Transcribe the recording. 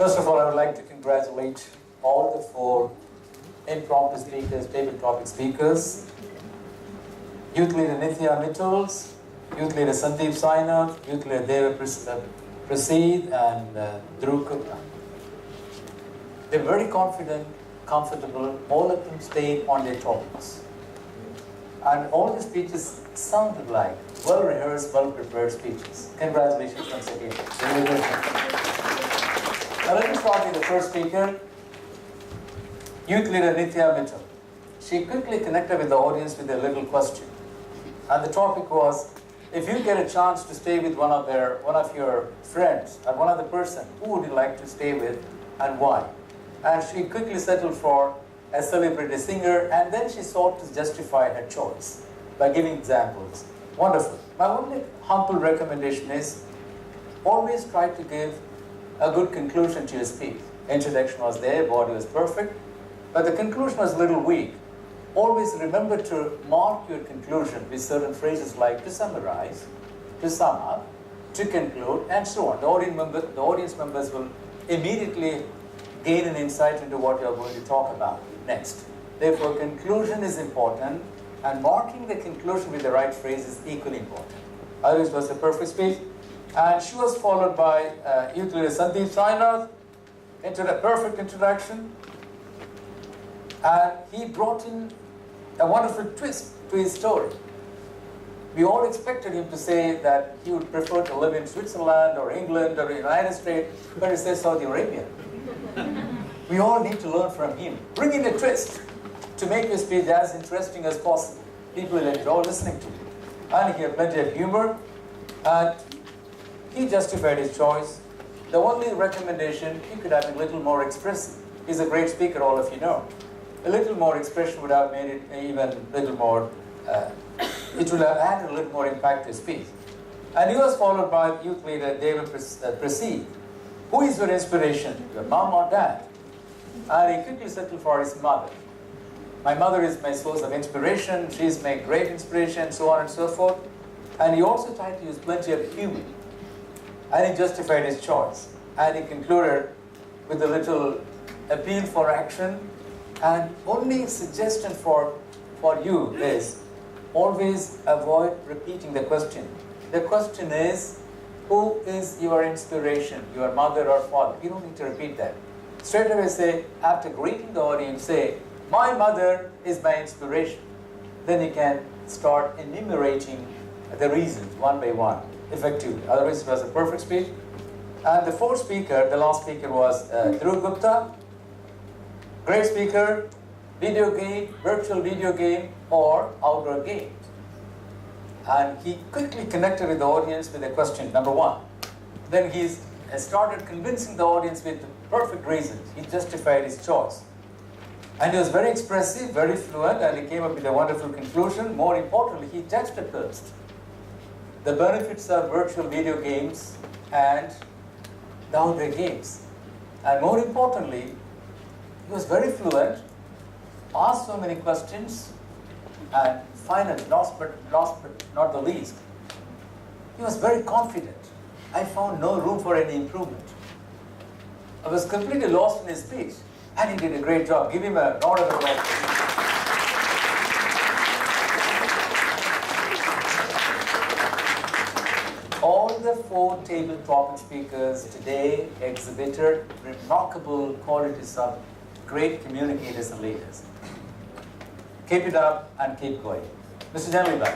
First of all, I would like to congratulate all the four impromptu speakers, table topic speakers. Youth leader Nithya Mittalls, youth leader Sandeep Sainath, youth leader Deva Prasid and Dhruv Gupta. They're very confident, comfortable, all of them stayed on their topics. And all the speeches sounded like well-rehearsed, well-prepared speeches. Congratulations once again. Now let me start with the first speaker, youth leader Nithya Mittalls. She quickly connected with the audience with a little question. And the topic was, if you get a chance to stay with one of your friends or one other person, who would you like to stay with and why? And she quickly settled for a celebrity singer, and then she sought to justify her choice by giving examples. Wonderful. My only humble recommendation is always try to give a good conclusion to your speech. Introduction was there, body was perfect, but the conclusion was a little weak. Always remember to mark your conclusion with certain phrases like to summarize, to sum up, to conclude, and so on. The audience members will immediately gain an insight into what you are going to talk about next. Therefore, conclusion is important, and marking the conclusion with the right phrase is equally important. Otherwise, it was a perfect speech. And she was followed by youth leader Sandeep Sainath into the perfect introduction. And he brought in a wonderful twist to his story. We all expected him to say that he would prefer to live in Switzerland or England or the United States, but he says Saudi Arabia. We all need to learn from him. Bring in a twist to make your speech as interesting as possible. People will enjoy listening to you. And he had plenty of humor, and he justified his choice. The only recommendation, he could have been a little more expressive. He's a great speaker, all of you know. A little more expression would have made it even a little more, it would have added a little more impact to his speech. And he was followed by youth leader Deva Prasid. Who is your inspiration, your mom or dad? And he quickly settled for his mother. My mother is my source of inspiration, she is my great inspiration, so on and so forth. And he also tried to use plenty of humor. And he justified his choice. And he concluded with a little appeal for action. And only suggestion for you is always avoid repeating the question. The question is, who is your inspiration, your mother or father? You don't need to repeat that. Straight away say, after greeting the audience, say, my mother is my inspiration. Then you can start enumerating the reasons one by one, effectively. Otherwise, it was a perfect speech. And the fourth speaker, the last speaker was Dhruv Gupta. Great speaker, video game, virtual video game, or outdoor game. And he quickly connected with the audience with a question, number one. Then he started convincing the audience with perfect reasons. He justified his choice. And he was very expressive, very fluent, and he came up with a wonderful conclusion. More importantly, he juxtaposed the benefits of virtual video games and the outdoor games. And more importantly, he was very fluent, asked so many questions, and finally, last but not the least, he was very confident. I found no room for any improvement. I was completely lost in his speech, and he did a great job. Give him a round of applause. All the four table topic speakers today exhibited remarkable qualities of great communicators and leaders. Keep it up and keep going. Mr. Gentleman.